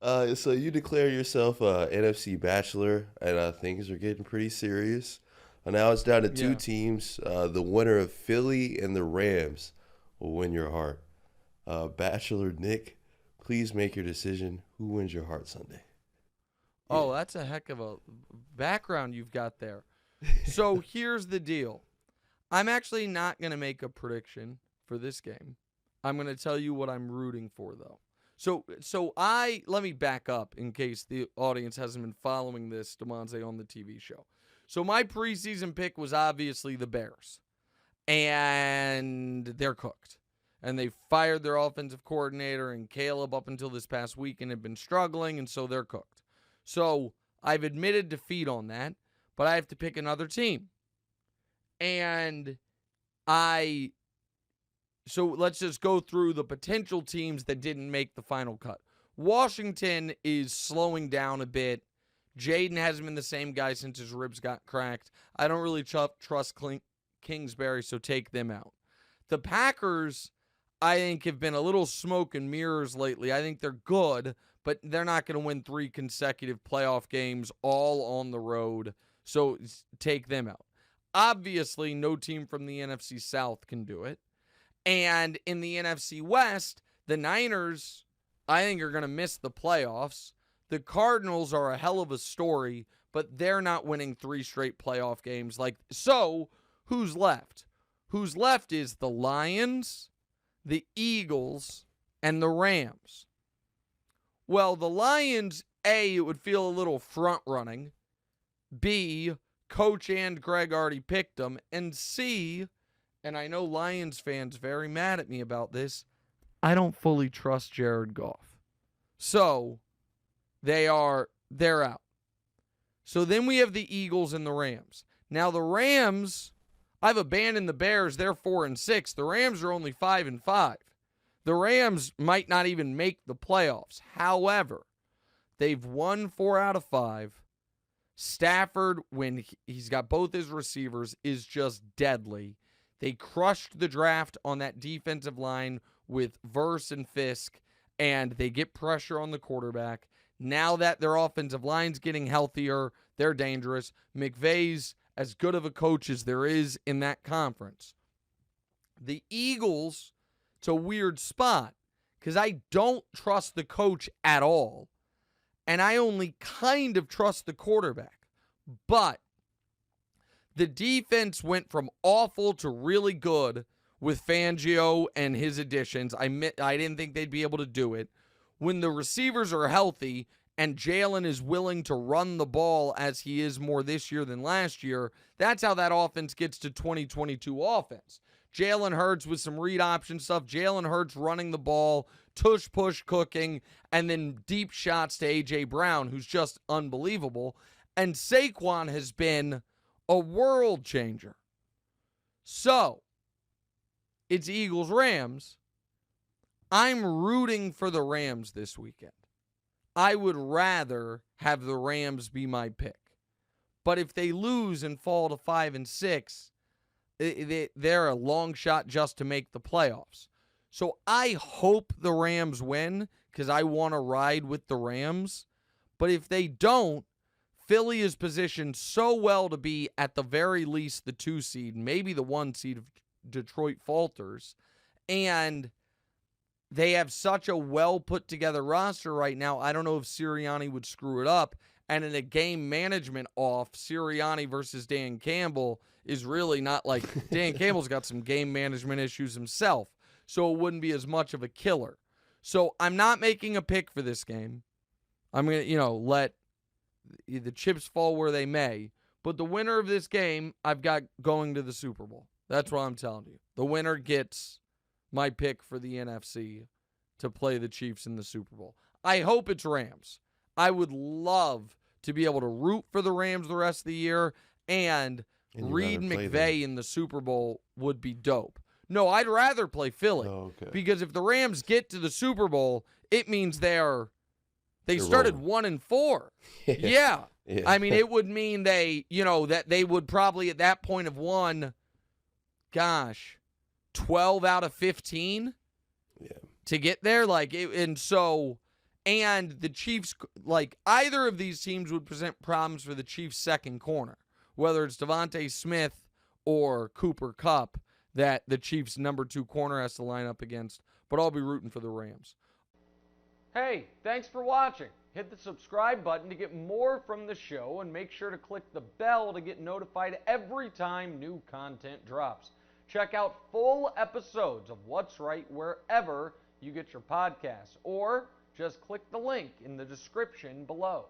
So you declare yourself a NFC Bachelor, and things are getting pretty serious. Now it's down to two Yeah. teams. The winner of Philly and the Rams will win your heart. Bachelor Nick, please make your decision. Who wins your heart Sunday? Yeah. Oh, that's a heck of a background you've got there. So here's the deal. I'm actually not going to make a prediction for this game. I'm going to tell you what I'm rooting for though. So let me back up in case the audience hasn't been following this Demonte on the TV show. So my preseason pick was obviously the Bears. And they're cooked. And they fired their offensive coordinator, and Caleb up until this past weekend had been struggling, and so they're cooked. So I've admitted defeat on that, but I have to pick another team. And so let's just go through the potential teams that didn't make the final cut. Washington is slowing down a bit. Jaden hasn't been the same guy since his ribs got cracked. I don't really trust Kingsbury, so take them out. The Packers, I think, have been a little smoke and mirrors lately. I think they're good, but they're not going to win 3 consecutive playoff games all on the road, so take them out. Obviously, no team from the NFC South can do it. And in the NFC West, the Niners, I think, are going to miss the playoffs. The Cardinals are a hell of a story, but they're not winning 3 straight playoff games. So who's left? Who's left is the Lions, the Eagles, and the Rams. Well, the Lions, A, it would feel a little front-running. B, Coach and Greg already picked them. And C, and I know Lions fans very mad at me about this, I don't fully trust Jared Goff. So they're out. So then we have the Eagles and the Rams. Now the Rams, I've abandoned the Bears. They're 4-6. The Rams are only 5-5. The Rams might not even make the playoffs. However, they've won 4 out of 5. Stafford, when he's got both his receivers, is just deadly. They crushed the draft on that defensive line with Verse and Fisk, and they get pressure on the quarterback. Now that their offensive line's getting healthier, they're dangerous. McVay's as good of a coach as there is in that conference. The Eagles, it's a weird spot because I don't trust the coach at all, and I only kind of trust the quarterback. But the defense went from awful to really good with Fangio and his additions. I didn't think they'd be able to do it. When the receivers are healthy and Jalen is willing to run the ball as he is more this year than last year, that's how that offense gets to 2022 offense. Jalen Hurts with some read option stuff, Jalen Hurts running the ball, tush push cooking, and then deep shots to A.J. Brown, who's just unbelievable. And Saquon has been a world changer. So, it's Eagles-Rams. I'm rooting for the Rams this weekend. I would rather have the Rams be my pick. But if they lose and fall to 5-6, they're a long shot just to make the playoffs. So I hope the Rams win because I want to ride with the Rams. But if they don't, Philly is positioned so well to be at the very least the 2 seed, maybe the 1 seed if Detroit falters. And they have such a well put together roster right now. I don't know if Sirianni would screw it up. And in a game management off, Sirianni versus Dan Campbell is really not like Dan Campbell's got some game management issues himself. So it wouldn't be as much of a killer. So I'm not making a pick for this game. I'm going to, let the chips fall where they may. But the winner of this game, I've got going to the Super Bowl. That's what I'm telling you. The winner gets my pick for the NFC to play the Chiefs in the Super Bowl. I hope it's Rams. I would love to be able to root for the Rams the rest of the year, and Reed McVay in the Super Bowl would be dope. No, I'd rather play Philly. Oh, okay. Because if the Rams get to the Super Bowl, it means they started 1-4. Yeah. I mean, it would mean that they would probably at that point have won, 12 out of 15 Yeah. to get there. And And the Chiefs, like either of these teams would present problems for the Chiefs' second corner, whether it's Devontae Smith or Cooper Kupp that the Chiefs' number 2 corner has to line up against. But I'll be rooting for the Rams. Hey, thanks for watching. Hit the subscribe button to get more from the show, and make sure to click the bell to get notified every time new content drops. Check out full episodes of What's Right wherever you get your podcasts, or just click the link in the description below.